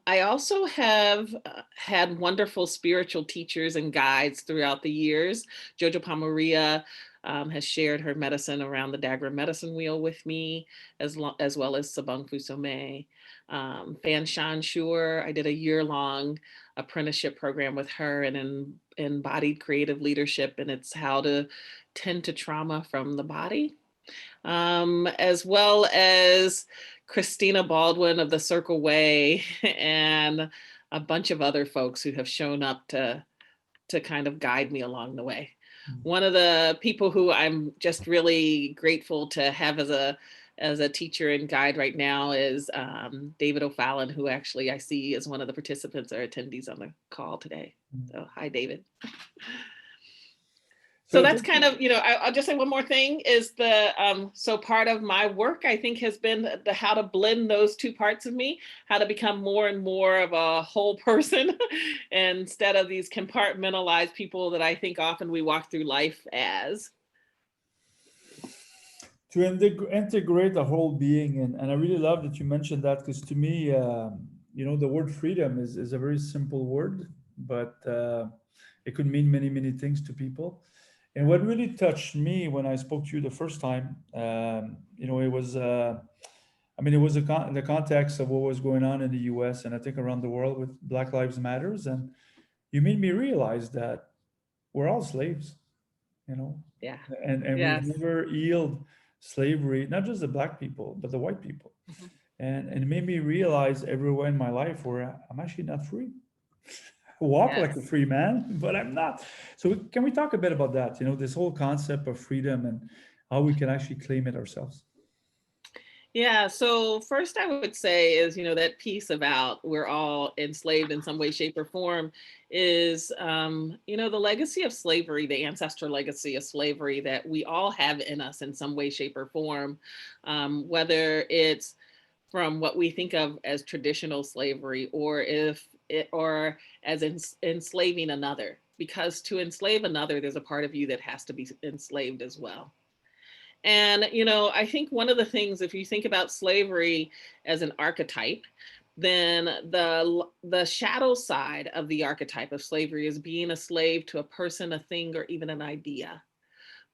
I also have had wonderful spiritual teachers and guides throughout the years. Jojo Pamaria has shared her medicine around the Dagra medicine wheel with me, as well as Sabang Fusome. Fan Shan Shur, I did a year-long apprenticeship program with her and embodied creative leadership, and it's how to tend to trauma from the body. As well as Christina Baldwin of the Circle Way and a bunch of other folks who have shown up to kind of guide me along the way. One of the people who I'm just really grateful to have as a teacher and guide right now is David O'Fallon, who actually I see as one of the participants or attendees on the call today. So hi, David. So that's kind of, I'll just say one more thing is so part of my work, I think, has been how to blend those two parts of me, how to become more and more of a whole person instead of these compartmentalized people that I think often we walk through life as. To integrate the whole being. And I really love that you mentioned that, because to me, the word freedom is a very simple word, but it could mean many, many things to people. And what really touched me when I spoke to you the first time, it was, it was the context of what was going on in the U.S. and I think around the world with Black Lives Matters, and you made me realize that we're all slaves, Yeah. and Yes. we've never healed slavery, not just the Black people, but the white people. Mhm. And it made me realize everywhere in my life where I'm actually not free. Walk like a free man, but I'm not. So can we talk a bit about that? This whole concept of freedom and how we can actually claim it ourselves. Yeah, so first I would say is, that piece about we're all enslaved in some way, shape, or form is, the legacy of slavery, the ancestral legacy of slavery that we all have in us in some way, shape, or form, whether it's from what we think of as traditional slavery or as enslaving another, because to enslave another, there's a part of you that has to be enslaved as well. And, I think one of the things, if you think about slavery as an archetype, then the shadow side of the archetype of slavery is being a slave to a person, a thing, or even an idea.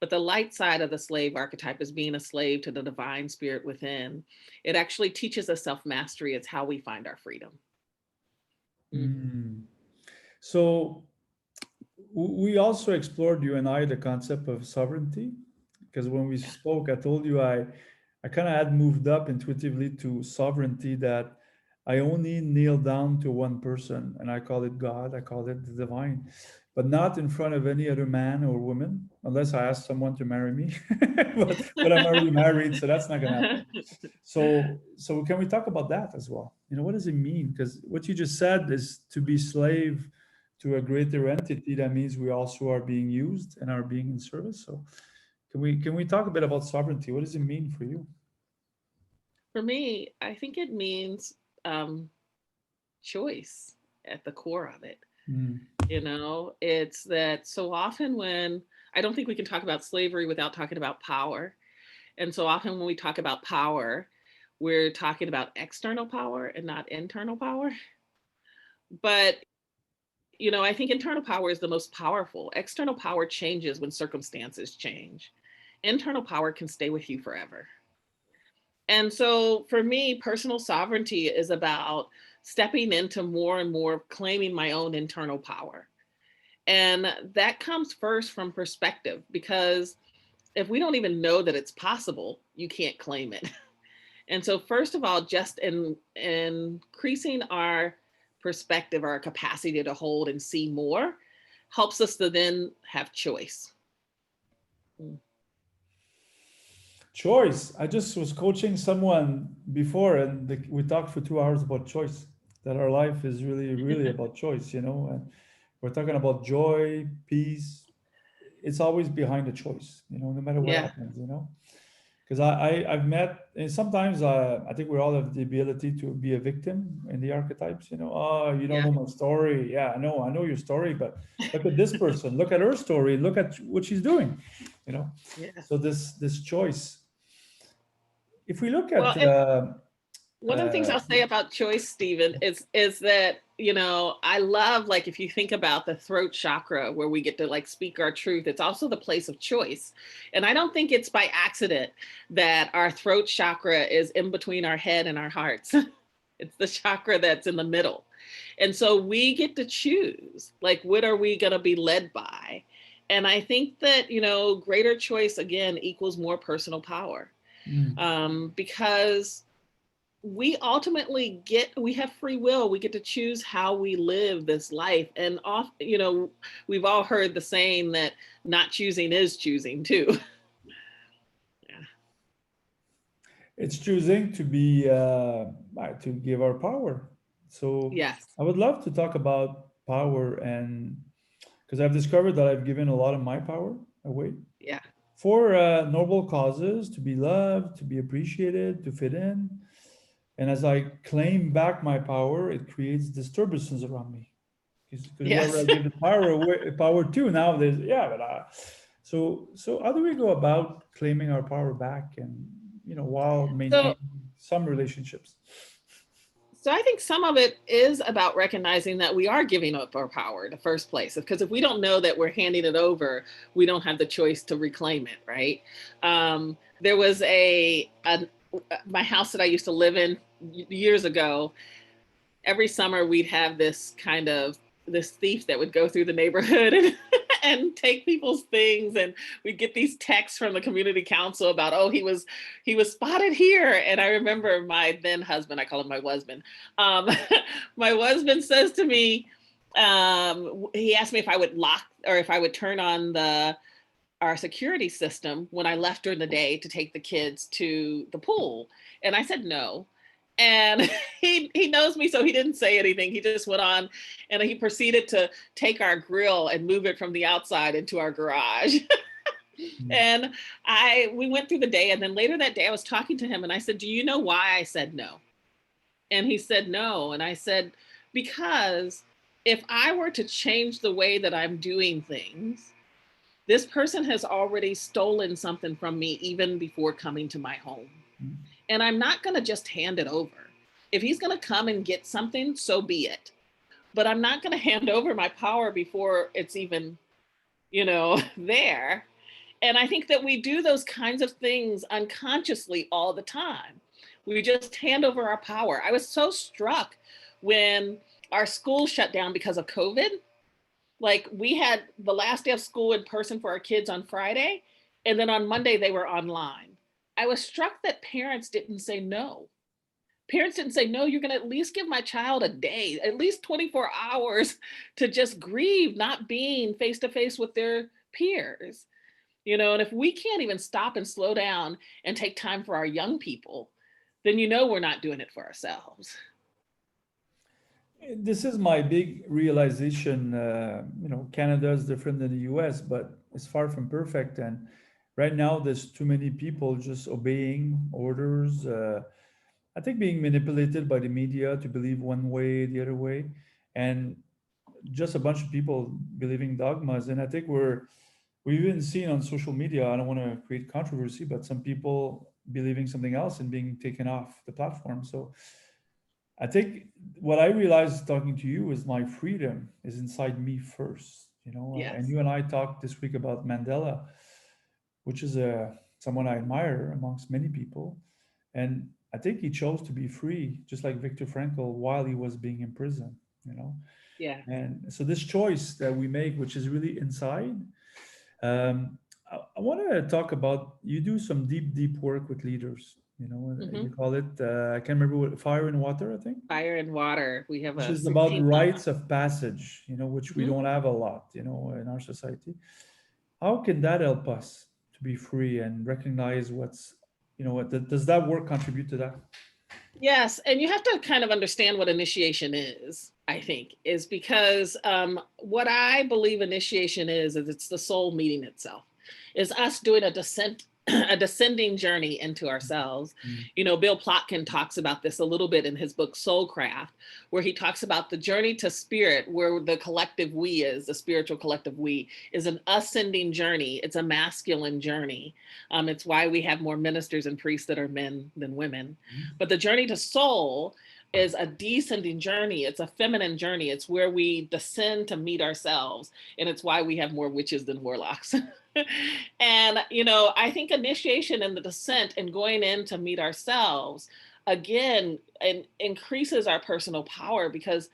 But the light side of the slave archetype is being a slave to the divine spirit within. It actually teaches us self-mastery. It's how we find our freedom. Mm. So we also explored, you and I, the concept of sovereignty, because when we spoke, I told you I kind of had moved up intuitively to sovereignty, that I only kneel down to one person, and I call it God, I call it the divine, but not in front of any other man or woman, unless I ask someone to marry me. but I'm already married, so that's not gonna happen. So can we talk about that as well? What does it mean? Because what you just said is to be slave to a greater entity. That means we also are being used and are being in service. So can we talk a bit about sovereignty? What does it mean for you? For me, I think it means choice at the core of it. Mm. It's that so often when I don't think we can talk about slavery without talking about power. And so often when we talk about power, we're talking about external power and not internal power. But, I think internal power is the most powerful. External power changes when circumstances change. Internal power can stay with you forever. And so for me, personal sovereignty is about stepping into more and more claiming my own internal power. And that comes first from perspective, because if we don't even know that it's possible, you can't claim it. And so first of all, just in increasing our perspective, our capacity to hold and see more helps us to then have choice. Choice. I just was coaching someone before, and we talked for 2 hours about choice. That our life is really, really about choice, and we're talking about joy, peace. It's always behind a choice, no matter what Yeah. happens. Because I've met, and sometimes I think we all have the ability to be a victim in the archetypes. Oh, you don't Yeah. know my story. Yeah, I know your story, but look at this person, look at her story, look at what she's doing. Yeah. So this choice. If we look Well, at, and One of the things I'll say about choice, Stephen, is that, I love, like, if you think about the throat chakra where we get to like speak our truth, it's also the place of choice. And I don't think it's by accident that our throat chakra is in between our head and our hearts. It's the chakra that's in the middle. And so we get to choose, like, what are we going to be led by? And I think that, greater choice, again, equals more personal power. Because we ultimately we have free will. We get to choose how we live this life. And we've all heard the saying that not choosing is choosing too. Yeah. It's choosing to be, to give our power. So Yes. I would love to talk about power, and because I've discovered that I've given a lot of my power away Yeah. for noble causes, to be loved, to be appreciated, to fit in. And as I claim back my power, it creates disturbances around me. Because whoever I Yes. give the power to now, there's, yeah, but so how do we go about claiming our power back, and while So maintaining some relationships? So I think some of it is about recognizing that we are giving up our power in the first place. Because if we don't know that we're handing it over, we don't have the choice to reclaim it, right? There was my house that I used to live in years ago. Every summer we'd have this thief that would go through the neighborhood and take people's things, and we'd get these texts from the community council about, oh, he was spotted here. And I remember my then husband, I call him my husband, my husband says to me, he asked me if I would lock or if I would turn on our security system when I left during the day to take the kids to the pool. And I said no. And he knows me, so he didn't say anything. He just went on, and he proceeded to take our grill and move it from the outside into our garage. And we went through the day, and then later that day I was talking to him, and I said, do you know why I said no? And he said no. And I said, because if I were to change the way that I'm doing things, this person has already stolen something from me even before coming to my home. And I'm not going to just hand it over. If he's going to come and get something, so be it. But I'm not going to hand over my power before it's even, there. And I think that we do those kinds of things unconsciously all the time. We just hand over our power. I was so struck when our school shut down because of COVID. Like, we had the last day of school in person for our kids on Friday, and then on Monday they were online. I was struck that parents didn't say no. Parents didn't say, no, you're going to at least give my child a day, at least 24 hours to just grieve, not being face to face with their peers. And if we can't even stop and slow down and take time for our young people, then we're not doing it for ourselves. This is my big realization. Canada is different than the US, but it's far from perfect. And right now, there's too many people just obeying orders. I think being manipulated by the media to believe one way, the other way, and just a bunch of people believing dogmas. And I think we've even seen on social media, I don't want to create controversy, but some people believing something else and being taken off the platform. So I think what I realized talking to you is my freedom is inside me first, and Yes. you and I talked this week about Mandela, which is someone I admire amongst many people. And I think he chose to be free, just like Viktor Frankl, while he was being imprisoned. Yeah. And so this choice that we make, which is really inside, I want to talk about, you do some deep, deep work with leaders. You Mm-hmm. call it, I can't remember what, Fire and Water, I think, Fire and water. We have which a is about 16-month. rites of passage, which we Mm-hmm. don't have a lot, in our society. How can that help us to be free and recognize does that work contribute to that? Yes, and you have to kind of understand what initiation is, I think, is because what I believe initiation is it's the soul meeting itself, is us doing a descent a descending journey into ourselves. Mm. You know, Bill Plotkin talks about this a little bit in his book Soulcraft, where he talks about the journey to spirit, where the collective we is, the spiritual collective we, is an ascending journey. It's a masculine journey. It's why we have more ministers and priests that are men than women. But the journey to soul is a descending journey. It's a feminine journey. It's where we descend to meet ourselves. And it's why we have more witches than warlocks. And, you know, I think initiation and the descent and going in to meet ourselves, again, and increases our personal power, because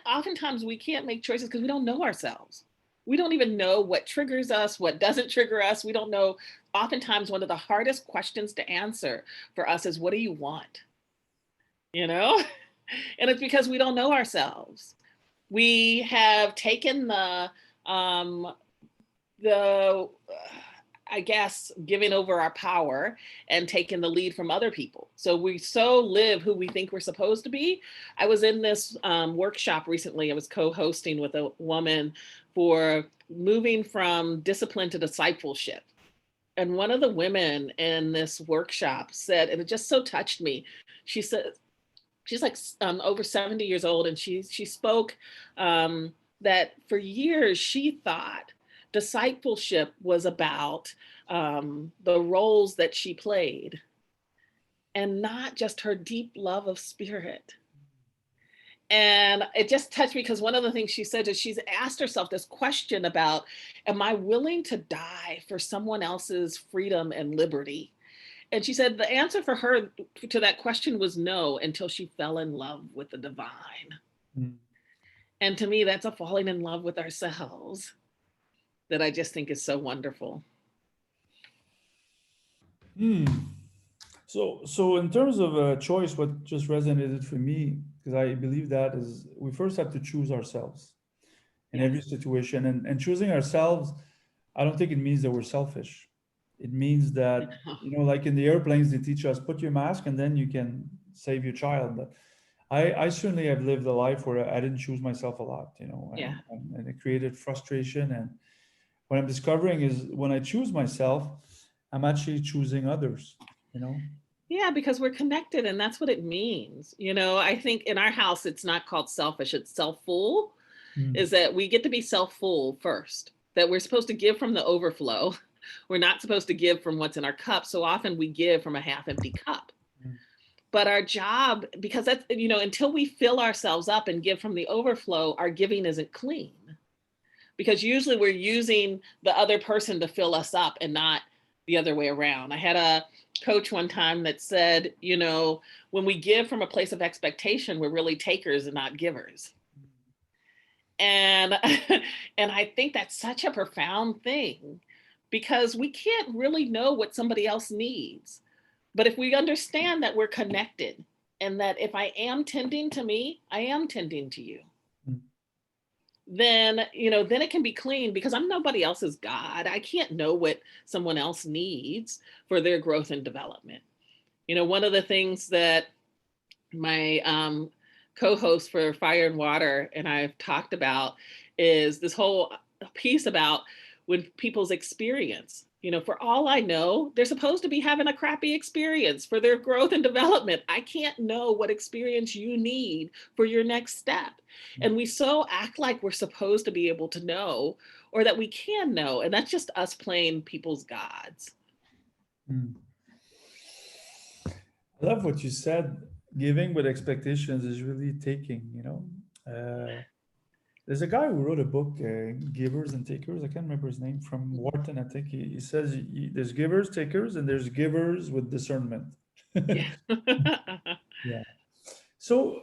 oftentimes we can't make choices because we don't know ourselves. We don't even know what triggers us, what doesn't trigger us. We don't know. Oftentimes, one of the hardest questions to answer for us is, what do you want? You know? And it's because we don't know ourselves. We have taken the I guess giving over our power and taking the lead from other people. So we live who we think we're supposed to be. I was in this workshop recently. I was co-hosting with a woman for moving from discipline to discipleship. And one of the women in this workshop said, and it just so touched me. She said, she's like over 70 years old, and she spoke that for years she thought discipleship was about the roles that she played and not just her deep love of spirit. And it just touched me because one of the things she said is she's asked herself this question about, am I willing to die for someone else's freedom and liberty? And she said the answer for her to that question was no, until she fell in love with the divine. Mm. And to me, that's a falling in love with ourselves that I just think is so wonderful. So in terms of a choice, what just resonated for me, because I believe that is we first have to choose ourselves in Yes. every situation. And choosing ourselves, I don't think it means that we're selfish. It means that, like in the airplanes, they teach us put your mask and then you can save your child. But I certainly have lived a life where I didn't choose myself a lot, Yeah. and it created frustration. And what I'm discovering is when I choose myself, I'm actually choosing others, you know? Yeah, because we're connected, and that's what it means. You know, I think in our house, it's not called selfish, it's self-full, Mm. is that we get to be self-full first, that we're supposed to give from the overflow. We're not supposed to give from what's in our cup. So often we give from a half empty cup. Mm. But our job, because that's, until we fill ourselves up and give from the overflow, our giving isn't clean. Because usually we're using the other person to fill us up and not the other way around. I had a coach one time that said, when we give from a place of expectation, we're really takers and not givers. And and I think that's such a profound thing, because we can't really know what somebody else needs. But if we understand that we're connected, and that if I am tending to me, I am tending to you, Mm. then then it can be clean, because I'm nobody else's God. I can't know what someone else needs for their growth and development. One of the things that my co-host for Fire and Water and I've talked about is this whole piece about when people's experience, for all I know, they're supposed to be having a crappy experience for their growth and development. I can't know what experience you need for your next step. And we so act like we're supposed to be able to know, or that we can know. And that's just us playing people's gods. Mm. I love what you said. Giving with expectations is really taking. There's a guy who wrote a book, Givers and Takers. I can't remember his name, from Wharton, I think. He says there's givers, takers, and there's givers with discernment. Yeah. Yeah. So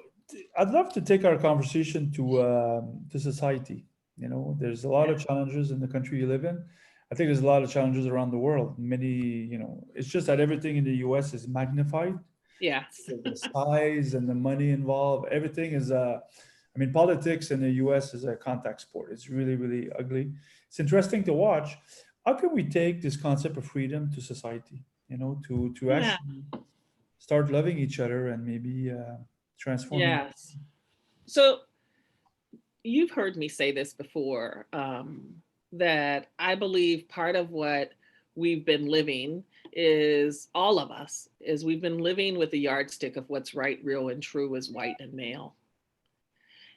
I'd love to take our conversation to society. There's a lot Yeah. of challenges in the country you live in. I think there's a lot of challenges around the world. It's just that everything in the US is magnified. Yes. The size and the money involved, everything is politics in the US is a contact sport. It's really, really ugly. It's interesting to watch. How can we take this concept of freedom to society, to Yeah. actually start loving each other and maybe transforming? Yes. So you've heard me say this before, that I believe part of what we've been living is all of us is we've been living with the yardstick of what's right, real, and true as white and male.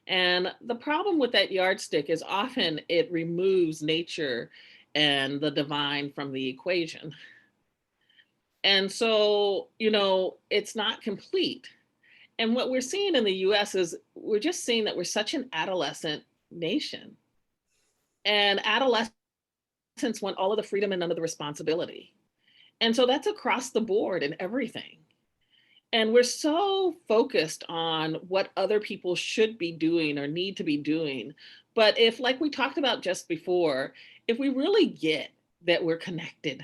And the problem with that yardstick is often it removes nature and the divine from the equation. And so, it's not complete. And what we're seeing in the US is we're just seeing that we're such an adolescent nation. And adolescents want all of the freedom and none of the responsibility. And so that's across the board in everything. And we're so focused on what other people should be doing or need to be doing. But if, like we talked about just before, if we really get that we're connected,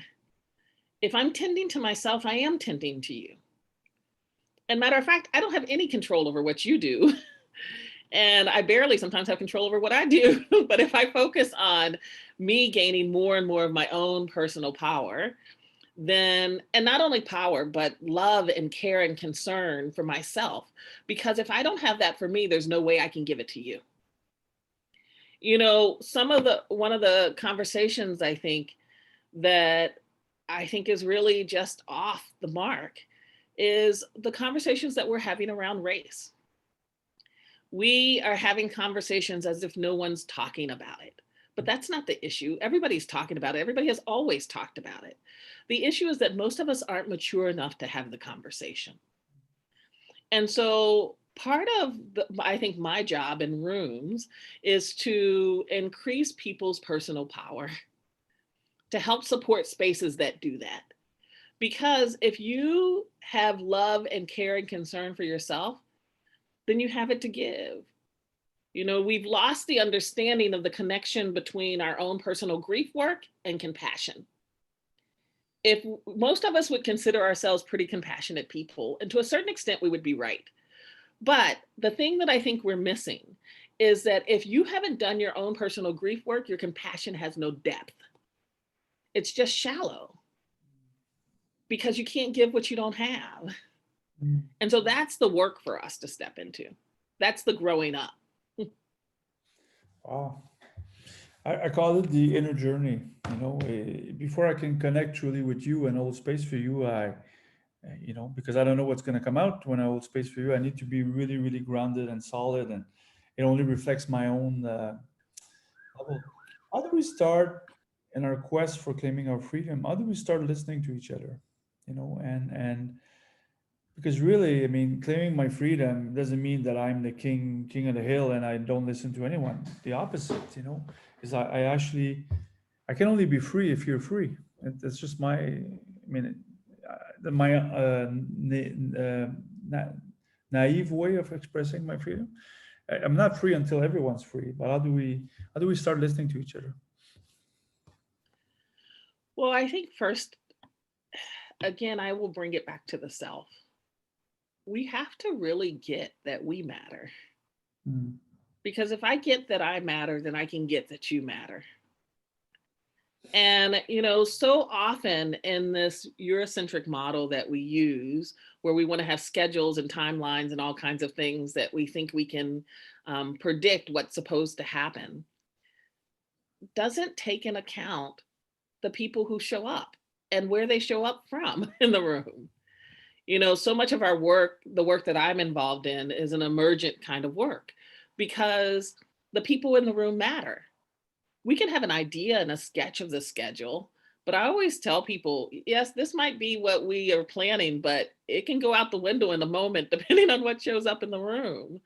if I'm tending to myself, I am tending to you. And matter of fact, I don't have any control over what you do. And I barely sometimes have control over what I do. But if I focus on me gaining more and more of my own personal power, then, and not only power, but love and care and concern for myself. Because if I don't have that for me, there's no way I can give it to you. One of the conversations that I think is really just off the mark is the conversations that we're having around race. We are having conversations as if no one's talking about it. But that's not the issue. Everybody's talking about it. Everybody has always talked about it. The issue is that most of us aren't mature enough to have the conversation. And so part of I think my job in rooms is to increase people's personal power, to help support spaces that do that. Because if you have love and care and concern for yourself, then you have it to give. We've lost the understanding of the connection between our own personal grief work and compassion. If most of us would consider ourselves pretty compassionate people, and to a certain extent, we would be right. But the thing that I think we're missing is that if you haven't done your own personal grief work, your compassion has no depth. It's just shallow because you can't give what you don't have. And so that's the work for us to step into. That's the growing up. Wow. I call it the inner journey. Before I can connect truly with you and hold space for you, because I don't know what's going to come out when I hold space for you, I need to be really, really grounded and solid, and it only reflects my own level. How do we start in our quest for claiming our freedom? How do we start listening to each other? And because really, I mean, claiming my freedom doesn't mean that I'm the king of the hill and I don't listen to anyone. The opposite, is I actually I can only be free if you're free. That's just my, I mean, my naive way of expressing my freedom. I'm not free until everyone's free. But how do we start listening to each other? Well, I think first, again, I will bring it back to the self. We have to really get that we matter. Mm. Because if I get that I matter, then I can get that you matter. And, so often in this Eurocentric model that we use, where we want to have schedules and timelines and all kinds of things that we think we can predict what's supposed to happen, doesn't take into account the people who show up and where they show up from in the room. So much of our work, the work that I'm involved in, is an emergent kind of work because the people in the room matter. We can have an idea and a sketch of the schedule, but I always tell people, yes, this might be what we are planning, but it can go out the window in a moment, depending on what shows up in the room.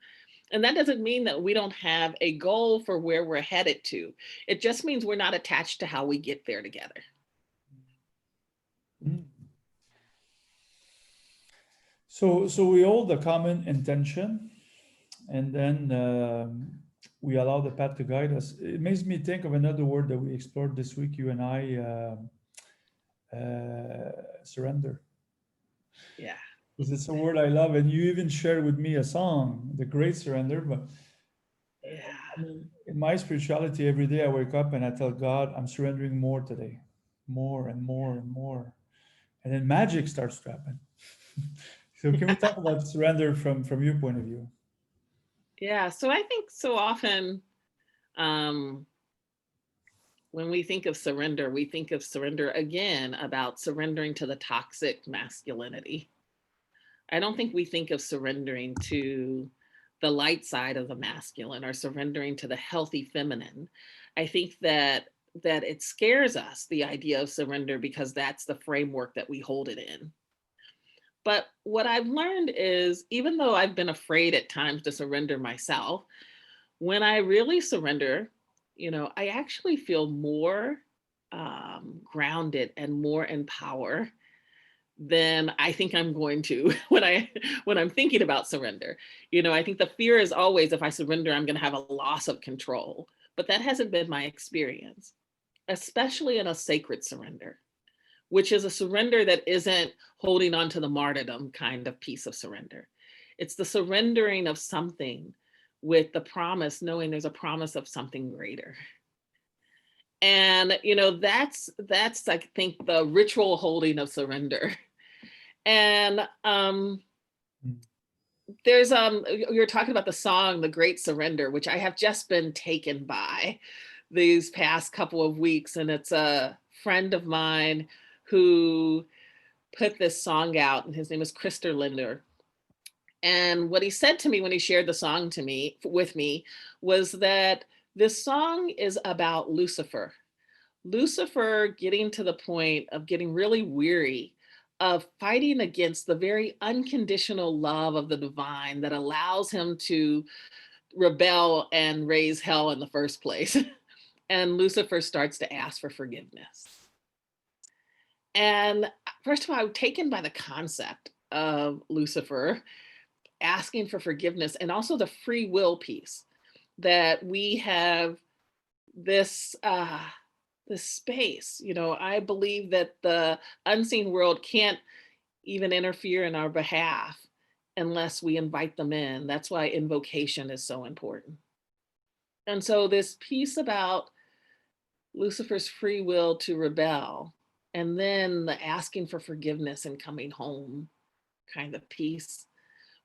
And that doesn't mean that we don't have a goal for where we're headed to. It just means we're not attached to how we get there together. Mm. So we hold a common intention, and then we allow the path to guide us. It makes me think of another word that we explored this week, you and I, surrender. Yeah. Because it's a word I love, and you even shared with me a song, "The Great Surrender." But Yeah. I mean, in my spirituality, every day I wake up and I tell God, I'm surrendering more today, more and more and more, and then magic starts to happen. So can we talk about surrender from your point of view? Yeah. So I think so often, um, when we think of surrender, we think of surrender again about surrendering to the toxic masculinity. I don't think we think of surrendering to the light side of the masculine or surrendering to the healthy feminine. I think that it scares us, the idea of surrender, because that's the framework that we hold it in. But what I've learned is, even though I've been afraid at times to surrender myself, when I really surrender, I actually feel more grounded and more in power than I think I'm going to when I'm thinking about surrender. I think the fear is always, if I surrender, I'm going to have a loss of control. But that hasn't been my experience, especially in a sacred surrender, which is a surrender that isn't holding on to the martyrdom kind of piece of surrender. It's the surrendering of something with the promise, knowing there's a promise of something greater. And that's I think the ritual holding of surrender. And there's you're talking about the song The Great Surrender, which I have just been taken by these past couple of weeks. And it's a friend of mine who put this song out, and his name is Krister Linder. And what he said to me when he shared the song with me was that this song is about Lucifer. Lucifer getting to the point of getting really weary of fighting against the very unconditional love of the divine that allows him to rebel and raise hell in the first place. And Lucifer starts to ask for forgiveness. And first of all, I'm taken by the concept of Lucifer asking for forgiveness, and also the free will piece, that we have this this space. I believe that the unseen world can't even interfere in our behalf unless we invite them in. That's why invocation is so important. And so this piece about Lucifer's free will to rebel, and then the asking for forgiveness and coming home kind of piece.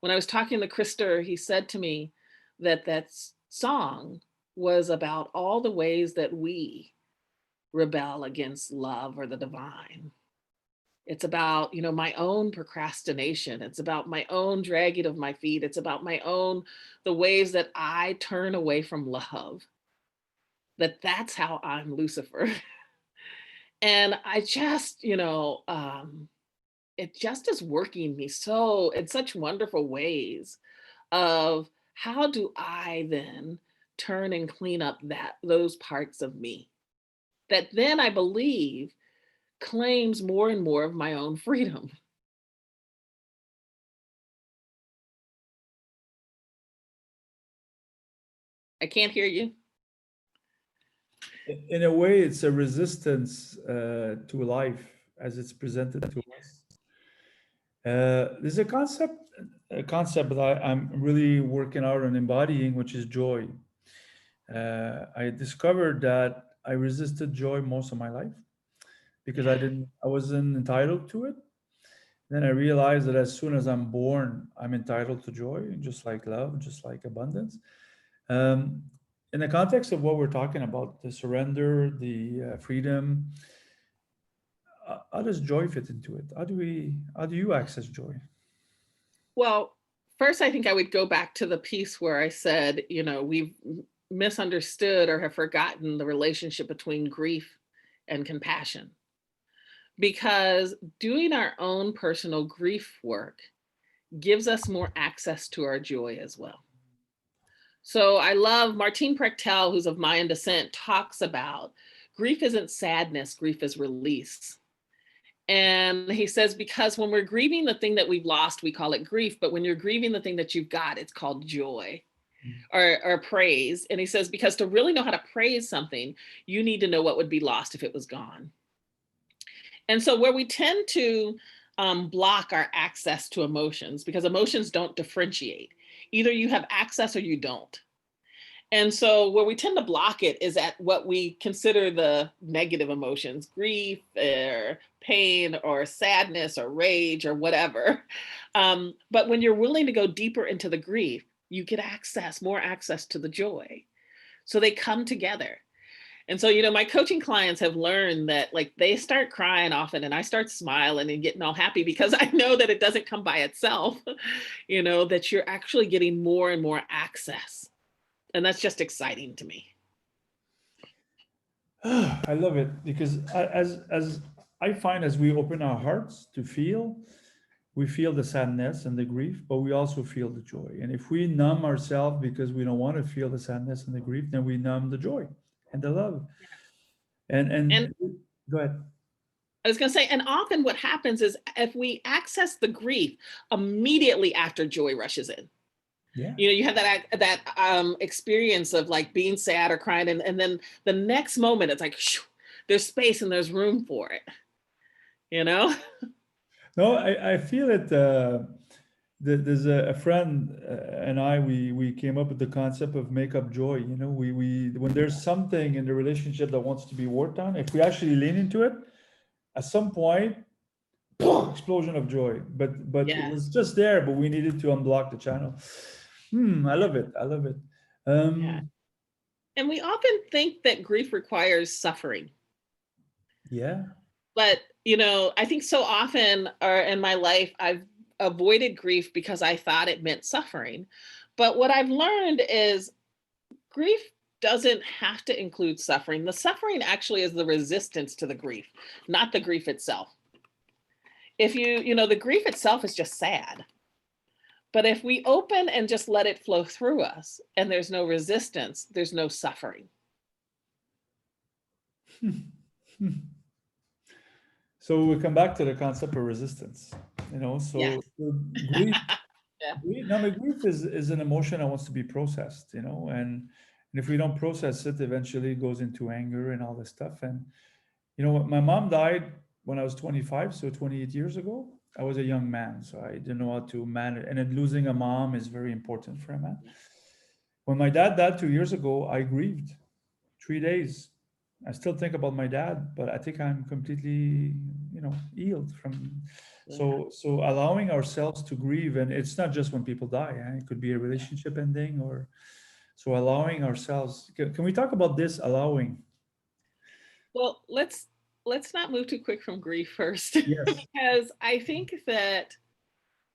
When I was talking to Krister, he said to me that song was about all the ways that we rebel against love or the divine. It's about, my own procrastination. It's about my own dragging of my feet. It's about the ways that I turn away from love. That's how I'm Lucifer. And I just, it just is working me so in such wonderful ways of how do I then turn and clean up those parts of me that then I believe claims more and more of my own freedom. I can't hear you. In a way, it's a resistance to life as it's presented to us. There's a concept that I'm really working out on embodying, which is joy. I discovered that I resisted joy most of my life because I wasn't entitled to it. Then I realized that as soon as I'm born, I'm entitled to joy, just like love, just like abundance. Um, in the context of what we're talking about, the surrender, the freedom, how does joy fit into it? How do you access joy? Well, first, I think I would go back to the piece where I said, we've misunderstood or have forgotten the relationship between grief and compassion. Because doing our own personal grief work gives us more access to our joy as well. So I love Martine Prechtel, who's of Mayan descent, talks about grief isn't sadness, grief is release. And he says, because when we're grieving the thing that we've lost, we call it grief. But when you're grieving the thing that you've got, it's called joy or praise. And he says, because to really know how to praise something, you need to know what would be lost if it was gone. And so where we tend to block our access to emotions, because emotions don't differentiate. Either you have access or you don't. And so where we tend to block it is at what we consider the negative emotions, grief or pain or sadness or rage or whatever. But when you're willing to go deeper into the grief, you get more access to the joy. So they come together. And so, you know, my coaching clients have learned that like they start crying often and I start smiling and getting all happy because I know that it doesn't come by itself, you know, that you're actually getting more and more access. And that's just exciting to me. I love it because as I find, as we open our hearts to feel, we feel the sadness and the grief, but we also feel the joy. And if we numb ourselves because we don't want to feel the sadness and the grief, then we numb the joy and the love. And And go ahead. I was going to say, and often what happens is if we access the grief, immediately after joy rushes in. Yeah. You know, you have that experience of like being sad or crying, and then the next moment it's like shoo, there's space and there's room for it. You know? No, I feel it. There's a friend and I, we came up with the concept of make up joy. You know, we when there's something in the relationship that wants to be worked on, if we actually lean into it, at some point, explosion of joy. But it Yes. was just there, but we needed to unblock the channel. I Yeah. love it. I love it. Yeah. Um, And we often think that grief requires suffering. yeah. But, you know, I think so often or in my life, I've avoided grief because I thought it meant suffering. But what I've learned is grief doesn't have to include suffering. The suffering actually is the resistance to the grief, not the grief itself. If you know, the grief itself is just sad. But if we open and just let it flow through us and there's no resistance, there's no suffering. So we come back to the concept of resistance. You know, Yeah. so grief. Yeah. No, but grief is an emotion that wants to be processed, you know, and if we don't process it, eventually it goes into anger and all this stuff. And you know what, my mom died when I was 25, so 28 years ago. I was a young man, so I didn't know how to manage. And then losing a mom is very important for a man. When my dad died 2 years ago, I grieved 3 days. I still think about my dad, but I think I'm completely, you know, healed from. Yeah. So allowing ourselves to grieve, and it's not just when people die. It could be a Yeah. relationship ending, or so allowing ourselves. Can we talk about this allowing? Well, let's not move too quick from grief first Yes. because I think that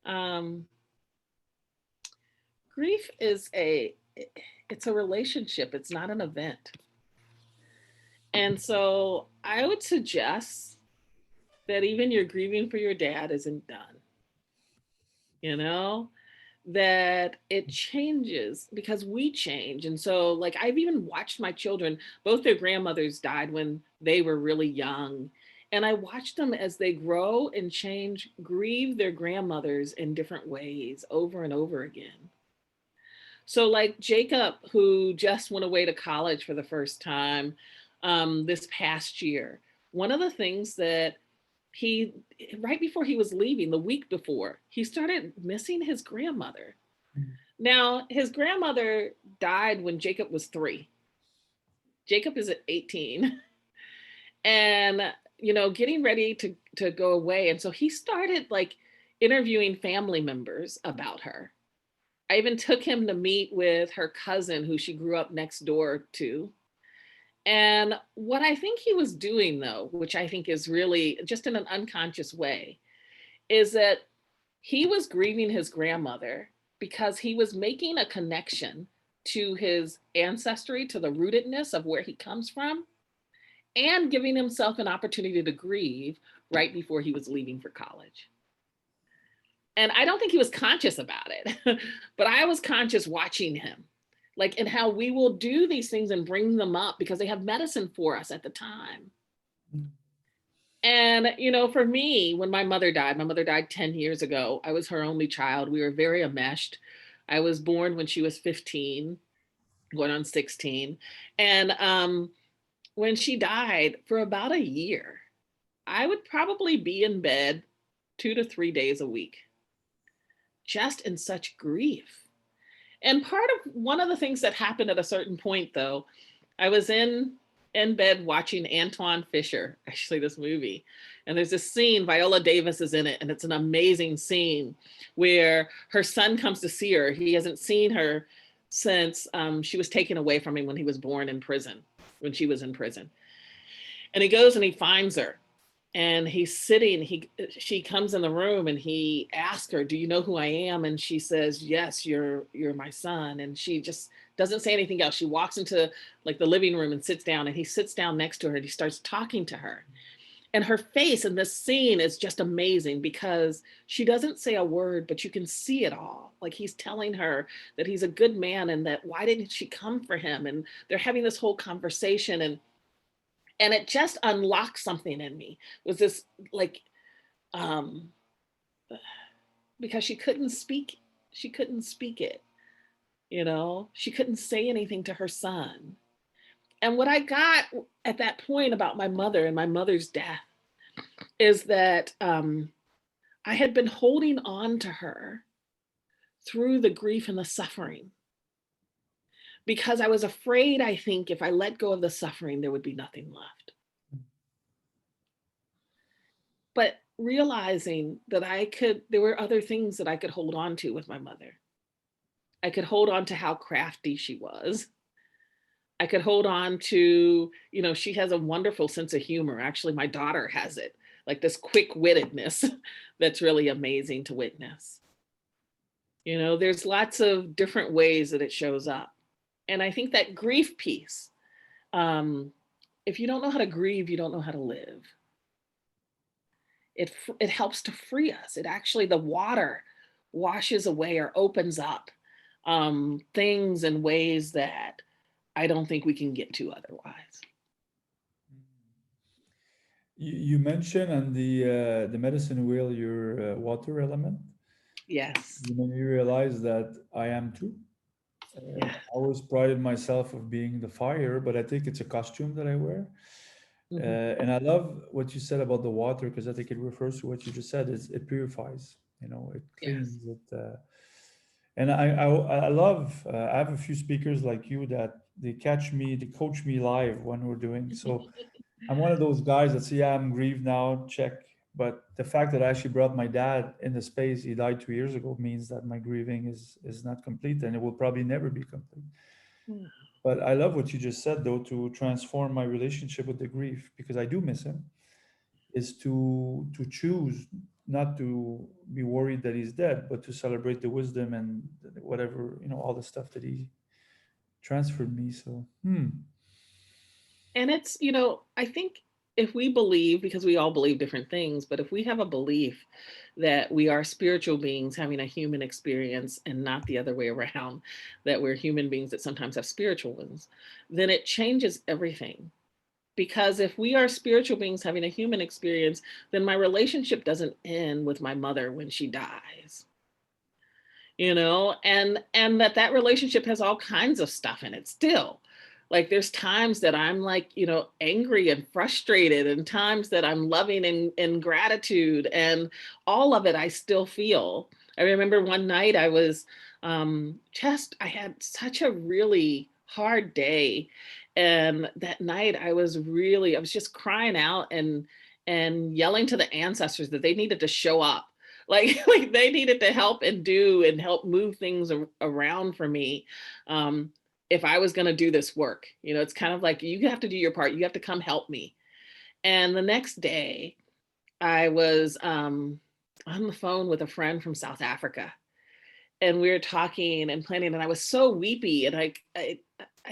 um grief is it's a relationship, it's not an event. And so I would suggest that even your grieving for your dad isn't done, you know, that it changes because we change. And so, like, I've even watched my children, both their grandmothers died when they were really young. And I watched them as they grow and change, grieve their grandmothers in different ways over and over again. So, like Jacob, who just went away to college for the first time this past year, one of the things that he, right before he was leaving, the week before, he started missing his grandmother. Now, his grandmother died when Jacob was 3. Jacob is at 18 and, you know, getting ready to go away. And so he started like interviewing family members about her. I even took him to meet with her cousin who she grew up next door to. And what I think he was doing, though, which I think is really just in an unconscious way, is that he was grieving his grandmother because he was making a connection to his ancestry, to the rootedness of where he comes from, and giving himself an opportunity to grieve right before he was leaving for college. And I don't think he was conscious about it, but I was conscious watching him, like, and how we will do these things and bring them up because they have medicine for us at the time. And, you know, for me, when my mother died 10 years ago. I was her only child. We were very enmeshed. I was born when she was 15, going on 16. And when she died for about a year, I would probably be in bed 2 to 3 days a week, just in such grief. And part of one of the things that happened at a certain point, though, I was in bed watching Antoine Fisher, actually this movie, and there's this scene. Viola Davis is in it, and it's an amazing scene where her son comes to see her. He hasn't seen her since she was taken away from him when he was born in prison, when she was in prison. And he goes and he finds her, and he's sitting, she comes in the room and he asks her, do you know who I am? And she says, yes, you're my son. And she just doesn't say anything else. She walks into like the living room and sits down, and he sits down next to her and he starts talking to her. And her face in this scene is just amazing because she doesn't say a word, but you can see it all. Like he's telling her that he's a good man, and that why didn't she come for him? And they're having this whole conversation, and it just unlocked something in me. It was this like, um because she couldn't speak it, you know, she couldn't say anything to her son. And what I got at that point about my mother and my mother's death is that I had been holding on to her through the grief and the suffering because I was afraid, I think, if I let go of the suffering, there would be nothing left. But realizing that there were other things that I could hold on to with my mother. I could hold on to how crafty she was. I could hold on to, you know, she has a wonderful sense of humor. Actually, my daughter has it, like this quick wittedness that's really amazing to witness. You know, there's lots of different ways that it shows up. And I think that grief piece, if you don't know how to grieve, you don't know how to live. It helps to free us. It actually, the water washes away or opens up things in ways that I don't think we can get to otherwise. You mentioned on the medicine wheel your water element. Yes. You made me realize that I am too. Yeah. I always prided myself of being the fire, but I think it's a costume that I wear. Mm-hmm. And I love what you said about the water because I think it refers to what you just said. It purifies, you know, it Yes. cleans it. And I love. I have a few speakers like you that they coach me live when we're doing. So I'm one of those guys that say, yeah, I'm grieved now, check. But the fact that I actually brought my dad in the space, he died 2 years ago, means that my grieving is not complete, and it will probably never be complete. Yeah. But I love what you just said, though, to transform my relationship with the grief, because I do miss him, is to choose not to be worried that he's dead, but to celebrate the wisdom and whatever, you know, all the stuff that he transferred me. So, And it's, you know, I think if we believe, because we all believe different things, but if we have a belief that we are spiritual beings having a human experience and not the other way around, that we're human beings that sometimes have spiritual ones, then it changes everything. Because if we are spiritual beings having a human experience, then my relationship doesn't end with my mother when she dies, you know, and that relationship has all kinds of stuff in it still. Like there's times that I'm like, you know, angry and frustrated, and times that I'm loving and in gratitude, and all of it I still feel. I remember one night I was I had such a really hard day, and that night I was just crying out and yelling to the ancestors that they needed to show up, like they needed to help and do and help move things around for me, if I was going to do this work. You know, it's kind of like, you have to do your part, you have to come help me. And the next day I was on the phone with a friend from South Africa, and we were talking and planning, and I was so weepy, and I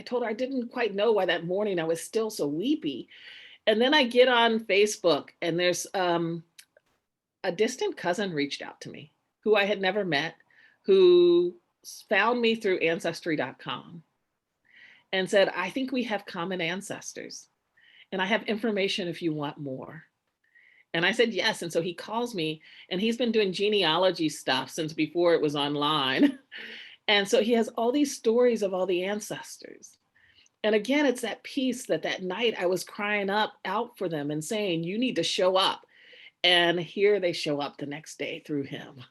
told her I didn't quite know why that morning I was still so weepy. And then I get on Facebook, and there's a distant cousin reached out to me who I had never met, who found me through ancestry.com and said, I think we have common ancestors, and I have information if you want more. And I said, yes. And so he calls me, and he's been doing genealogy stuff since before it was online. And so he has all these stories of all the ancestors. And again, it's that piece that night I was crying out for them and saying, you need to show up. And here they show up the next day through him.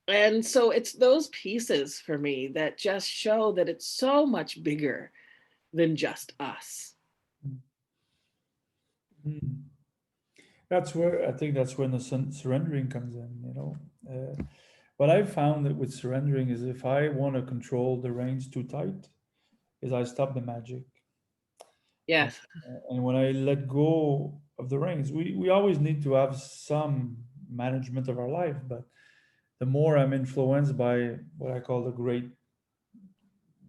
And so it's those pieces for me that just show that it's so much bigger than just us. hmm. That's where I think that's when the surrendering comes in, you know. what I found that with surrendering is if I want to control the reins too tight, is I stop the magic. And, Yes. and when I let go of the reins, we always need to have some management of our life, but the more I'm influenced by what I call the great,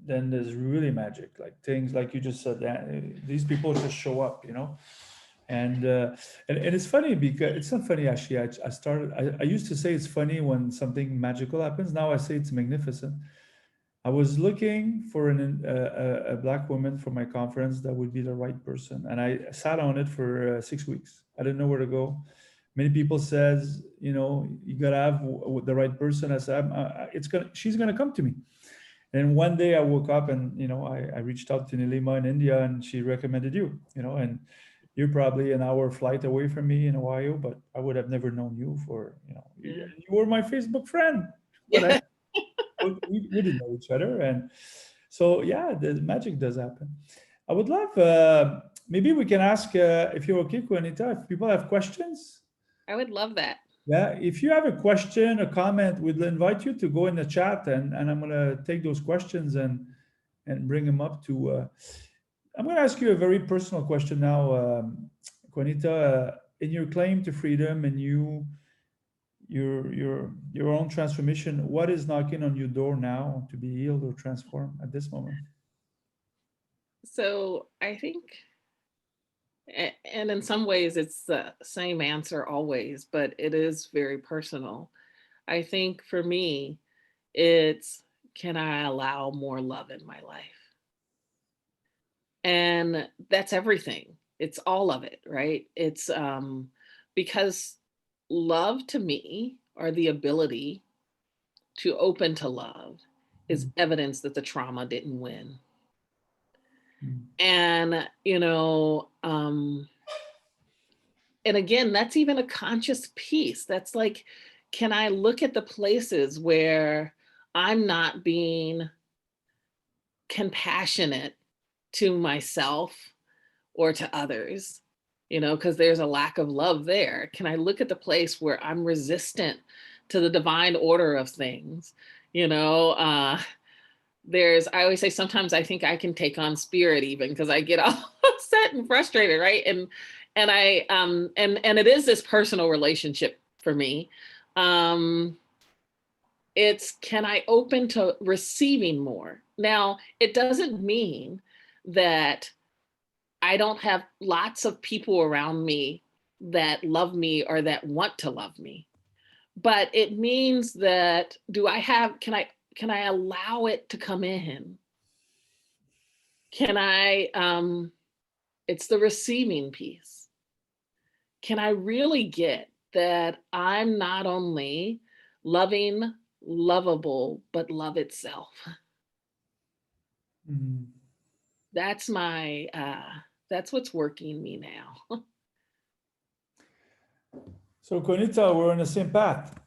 then there's really magic, like things like you just said, that these people just show up, and and it's funny because it's not funny actually. I used to say it's funny when something magical happens. Now I say it's magnificent. I was looking for a black woman for my conference that would be the right person, and I sat on it for 6 weeks. I didn't know where to go. Many people says, you gotta have the right person. I said, she's gonna come to me. And one day I woke up and I reached out to Nilima in India, and she recommended you. And you're probably an hour flight away from me in Ohio, but I would have never known you for Yeah. you were my Facebook friend, but Yeah. we didn't know each other. And so yeah, the magic does happen. I would love, maybe we can ask, if you're okay, Juanita, if people have questions. I would love that. Yeah, if you have a question, a comment, we'd invite you to go in the chat, and I'm gonna take those questions and bring them up to. I'm gonna ask you a very personal question now, Juanita. In your claim to freedom and your own transformation, what is knocking on your door now to be healed or transformed at this moment? So I think, and in some ways it's the same answer always, but it is very personal. I think for me, it's, can I allow more love in my life? And that's everything. It's all of it, right? It's because love to me, or the ability to open to love, is Mm, evidence that the trauma didn't win. mm, And and again, that's even a conscious piece. That's like, can I look at the places where I'm not being compassionate to myself or to others, because there's a lack of love there? Can I look at the place where I'm resistant to the divine order of things? You know, I always say sometimes I think I can take on spirit even because I get all upset and frustrated, right? And I and it is this personal relationship for me. Um, it's, can I open to receiving more? Now, it doesn't mean that I don't have lots of people around me that love me or that want to love me. But it means that, can I allow it to come in? Can I it's the receiving piece. Can I really get that I'm not only loving, lovable, but love itself? mm. That's my that's what's working me now. So, Konita, we're on the same path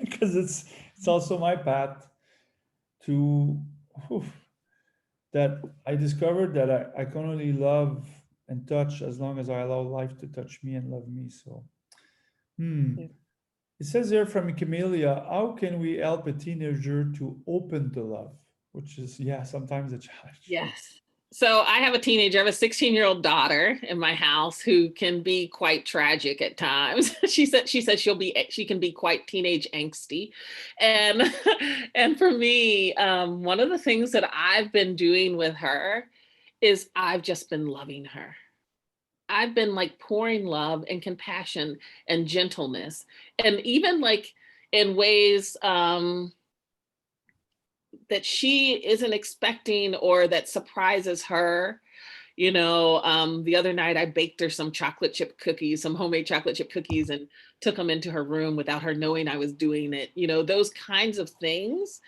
because it's also my path to whew, that I discovered that I can only love and touch as long as I allow life to touch me and love me. So, Yeah. it says here from Camellia, how can we help a teenager to open to love? Which is, yeah, sometimes a challenge. Yes. So I have a teenager, I have a 16-year-old daughter in my house who can be quite tragic at times. She says she can be quite teenage angsty. And and for me, one of the things that I've been doing with her is I've just been loving her. I've been like pouring love and compassion and gentleness, and even like in ways that she isn't expecting or that surprises her. The other night I baked her some chocolate chip cookies, some homemade chocolate chip cookies, and took them into her room without her knowing I was doing it, those kinds of things.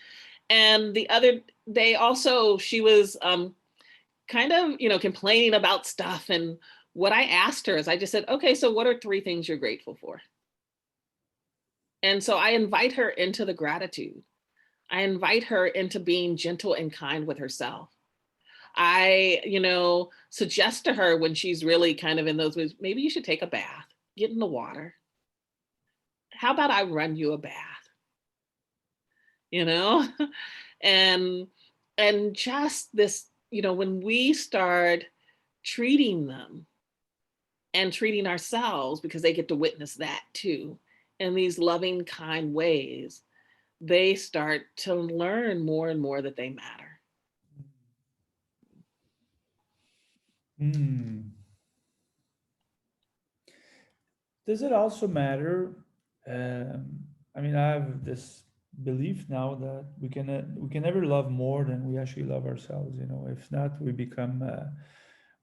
And the other day also, she was kind of, complaining about stuff. And what I asked her is, I just said, okay, so what are 3 things you're grateful for? And so I invite her into the gratitude. I invite her into being gentle and kind with herself. I, suggest to her when she's really kind of in those moods, maybe you should take a bath, get in the water. How about I run you a bath? you know? and and just this, when we start treating them and treating ourselves, because they get to witness that too, in these loving, kind ways, they start to learn more and more that they matter. Hmm. Does it also matter? I mean, I have this belief now that we can never love more than we actually love ourselves. You know, if not, we become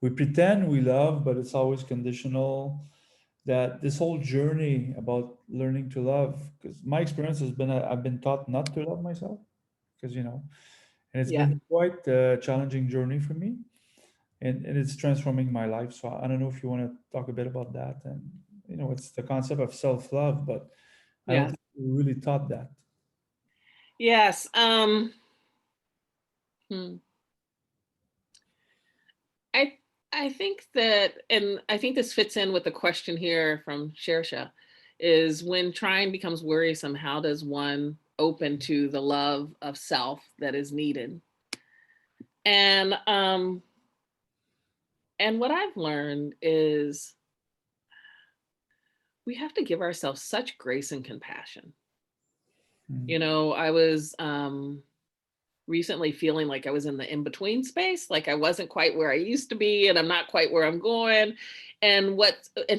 we pretend we love, but it's always conditional. That this whole journey about learning to love, because my experience has been I've been taught not to love myself, because and it's Yeah. been quite a challenging journey for me, and it's transforming my life. So I don't know if you want to talk a bit about that, and it's the concept of self-love, but I don't Yes. think we really taught that. Yes. Hmm. I I think that, and I think this fits in with the question here from Shersha, is when trying becomes worrisome, how does one open to the love of self that is needed? And and what I've learned is we have to give ourselves such grace and compassion. Mm, I was recently feeling like I was in the in between space, like I wasn't quite where I used to be, and I'm not quite where I'm going. And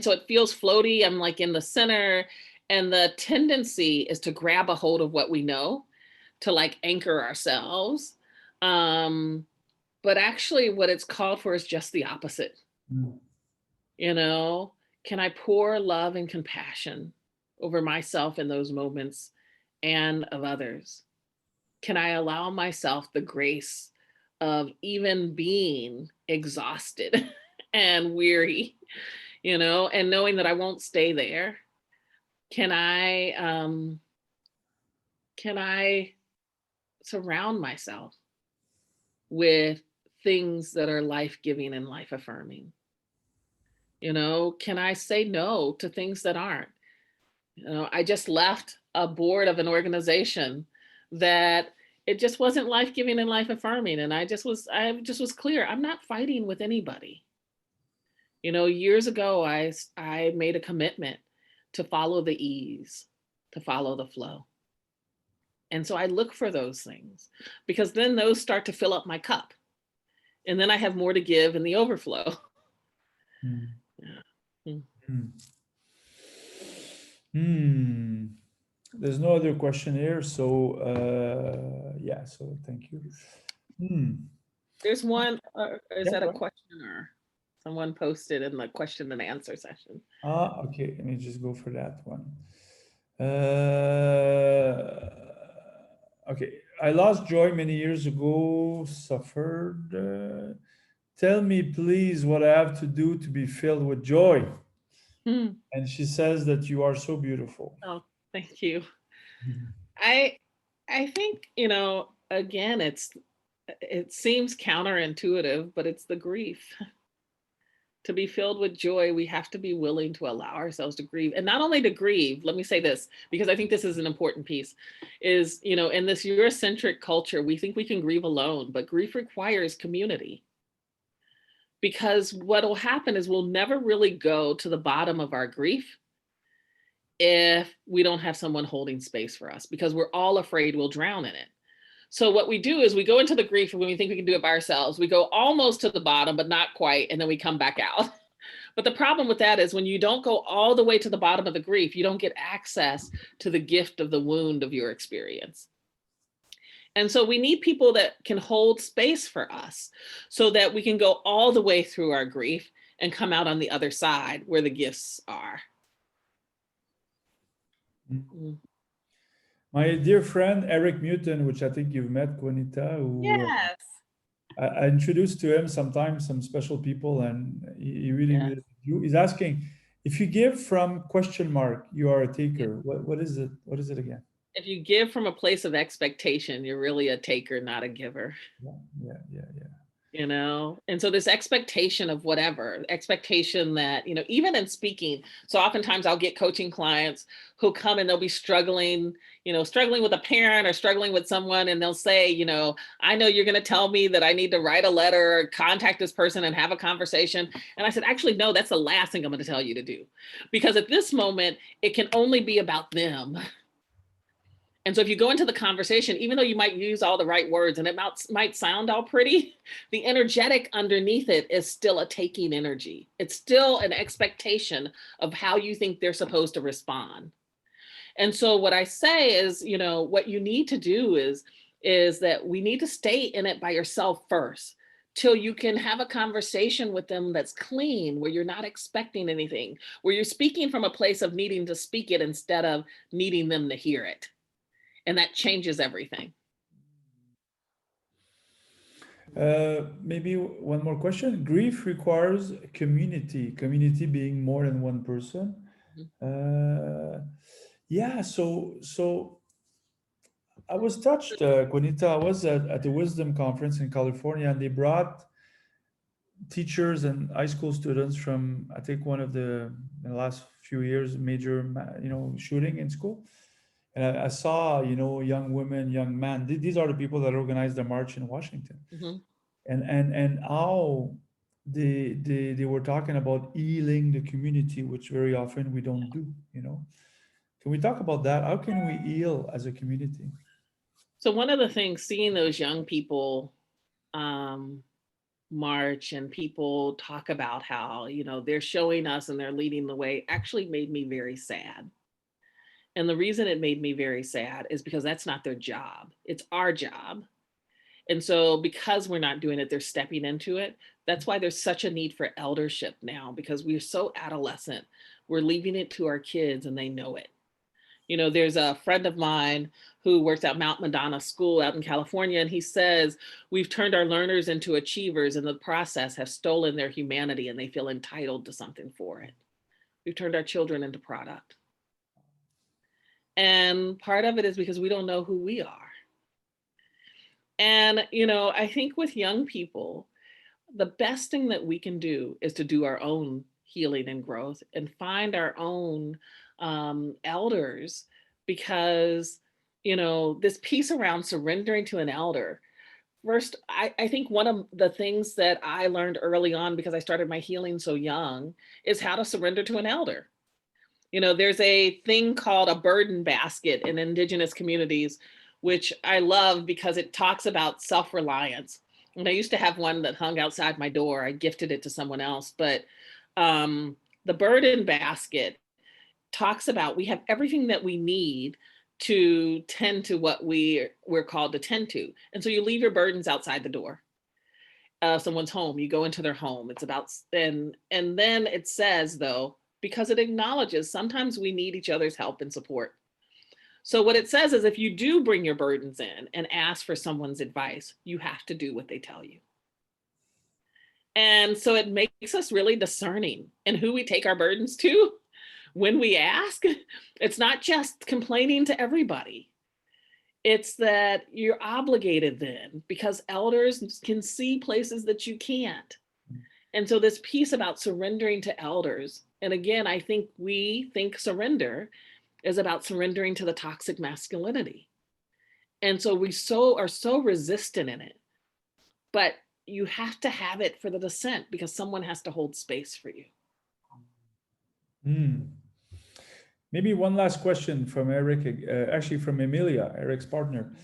so it feels floaty. I'm like in the center, and the tendency is to grab a hold of what we know, to like anchor ourselves. Um, but actually, what it's called for is just the opposite. mm, You know, can I pour love and compassion over myself in those moments and of others? Can I allow myself the grace of even being exhausted and weary, and knowing that I won't stay there? Can I can I surround myself with things that are life-giving and life affirming? Can I say no to things that aren't? I just left a board of an organization that it just wasn't life giving and life affirming. And I just was clear. I'm not fighting with anybody. Years ago, I made a commitment to follow the ease, to follow the flow. And so I look for those things, because then those start to fill up my cup. And then I have more to give in the overflow. mm, Yeah. Mm. mm. Hmm. There's no other question here, so yeah. So thank you. Hmm. There's one, is Yeah. that a Go ahead. question or someone posted in the question and answer session? Okay. Let me just go for that one. Okay. I lost joy many years ago. Suffered. Tell me, please, what I have to do to be filled with joy. Hmm. And she says that you are so beautiful. Oh, thank you. Mhm. I I think, again, it seems counterintuitive, but it's the grief. To be filled with joy, we have to be willing to allow ourselves to grieve. And not only to grieve, let me say this, because I think this is an important piece, is, in this Eurocentric culture, we think we can grieve alone, but grief requires community. Because what will happen is we'll never really go to the bottom of our grief if we don't have someone holding space for us, because we're all afraid we'll drown in it. So what we do is we go into the grief, and when we think we can do it by ourselves, we go almost to the bottom, but not quite, and then we come back out. But the problem with that is when you don't go all the way to the bottom of the grief, you don't get access to the gift of the wound of your experience. And so we need people that can hold space for us so that we can go all the way through our grief and come out on the other side where the gifts are. Mm. My dear friend Eric Newton, which I think you've met, Quanita, who Yes. I introduced to him sometimes some special people, and he really, Yeah. really he's asking if you give from question mark, you are a Yeah. taker. What is it? What is it again? If you give from a place of expectation, you're really a taker, not a giver. Yeah, yeah, yeah, yeah. you know? And so this expectation of whatever, expectation that, you know, even in speaking, so oftentimes I'll get coaching clients who come and they'll be struggling, you know, struggling with a parent or struggling with someone, and they'll say, you know, I know you're going to tell me that I need to write a letter or contact this person and have a conversation. And I said, actually, no, that's the last thing I'm going to tell you to do. Because at this moment, it can only be about them. And so if you go into the conversation, even though you might use all the right words and it might sound all pretty, the energetic underneath it is still a taking energy. It's still an expectation of how you think they're supposed to respond. And so what I say is, you know, what you need to do is that we need to stay in it by yourself first till you can have a conversation with them that's clean, where you're not expecting anything, where you're speaking from a place of needing to speak it instead of needing them to hear it. And that changes everything. Maybe one more question. Grief requires community, community being more than one person. Mhm. Yeah, so I was touched, Quanita. I was at the Wisdom Conference in California, and they brought teachers and high school students from, I think, one of in the last few years, major, shooting in school. And I saw, young women, young men. These are the people that organized the march in Washington, Mhm. and how they were talking about healing the community, which very often we don't do. Can we talk about that? How can we heal as a community? So one of the things, seeing those young people um, march and people talk about how, you know, they're showing us and they're leading the way, actually made me very sad. And the reason it made me very sad is because that's not their job. It's our job. And so because we're not doing it, they're stepping into it. That's why there's such a need for eldership now, because we're so adolescent. We're leaving it to our kids and they know it. You know, there's a friend of mine who works at Mount Madonna School out in California, and he says, we've turned our learners into achievers, and in the process have stolen their humanity and they feel entitled to something for it. We've turned our children into product. And part of it is because we don't know who we are. And, you know, I think with young people, the best thing that we can do is to do our own healing and growth and find our own elders, because, you know, this piece around surrendering to an elder. First, I think one of the things that I learned early on, because I started my healing so young, is how to surrender to an elder. You know, there's a thing called a burden basket in Indigenous communities, which I love because it talks about self reliance. And I used to have one that hung outside my door. I gifted it to someone else. But the burden basket talks about we have everything that we need to tend to what we're called to tend to. And so you leave your burdens outside the door of someone's home. You go into their home. It's about, and then it says, though, because it acknowledges sometimes we need each other's help and support. So what it says is, if you do bring your burdens in and ask for someone's advice, you have to do what they tell you. And so it makes us really discerning in who we take our burdens to when we ask. It's not just complaining to everybody. It's that you're obligated then, because elders can see places that you can't. And so this piece about surrendering to elders, and again, I think we think surrender is about surrendering to the toxic masculinity. And so we are so resistant in it. But you have to have it for the descent, because someone has to hold space for you. Hmm. Maybe one last question from Eric, actually from Emilia, Eric's partner.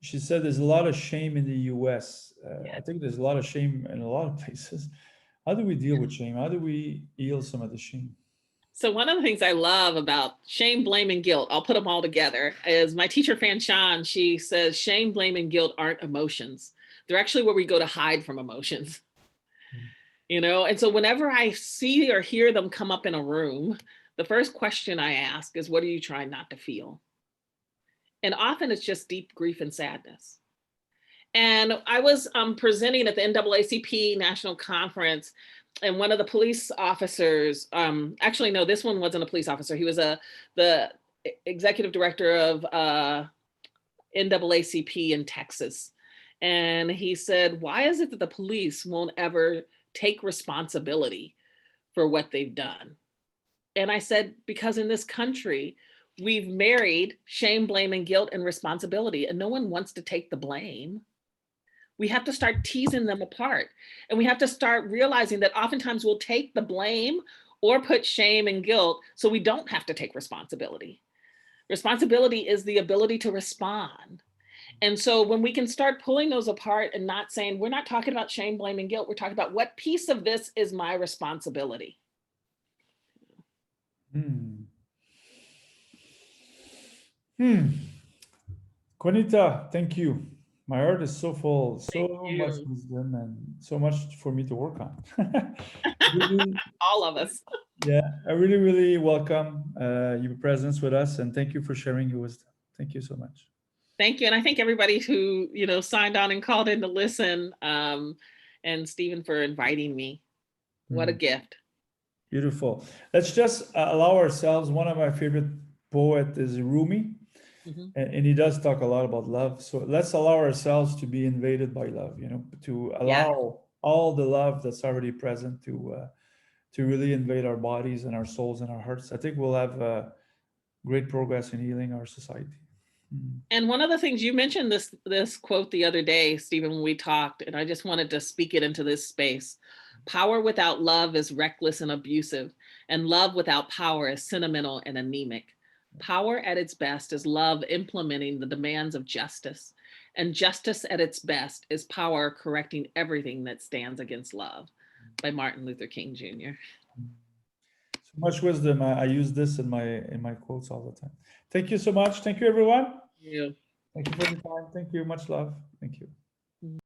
She said there's a lot of shame in the US. I think there's a lot of shame in a lot of places. How do we deal with shame? How do we heal some of the shame? So one of the things I love about shame, blame, and guilt, I'll put them all together, is my teacher, Fan Shan, she says shame, blame, and guilt aren't emotions. They're actually where we go to hide from emotions. You know, and so whenever I see or hear them come up in a room, the first question I ask is, what are you trying not to feel? And often it's just deep grief and sadness. And I was presenting at the NAACP National Conference, and one of the police officers, actually, no, this one wasn't a police officer. He was the executive director of NAACP in Texas. And he said, why is it that the police won't ever take responsibility for what they've done? And I said, because in this country, we've married shame, blame, and guilt and responsibility, and no one wants to take the blame. We have to start teasing them apart. And we have to start realizing that oftentimes we'll take the blame or put shame and guilt so we don't have to take responsibility. Responsibility is the ability to respond. And so when we can start pulling those apart and not saying, we're not talking about shame, blame, and guilt, we're talking about what piece of this is my responsibility. Quanita, thank you. My heart is so full, so Thank much you. wisdom, and so much for me to work on. Really, All of us. yeah, I really, really welcome your presence with us, and thank you for sharing your wisdom. Thank you so much. Thank you. And I thank everybody who, signed on and called in to listen. And Stephen for inviting me. What a gift. Beautiful. Let's just allow ourselves. One of my favorite poet is Rumi, and he does talk a lot about love. So let's allow ourselves to be invaded by love. To allow all the love that's already present to really invade our bodies and our souls and our hearts. I think we'll have great progress in healing our society. And one of the things you mentioned this quote the other day, Stephen, when we talked, and I just wanted to speak it into this space. Power without love is reckless and abusive, and love without power is sentimental and anemic. Power at its best is love implementing the demands of justice, and justice at its best is power correcting everything that stands against love. By Martin Luther King Jr. So much wisdom. I use this in my quotes all the time. Thank you so much. Thank you, everyone. Yeah. Thank you for your time. Thank you. Much love. Thank you.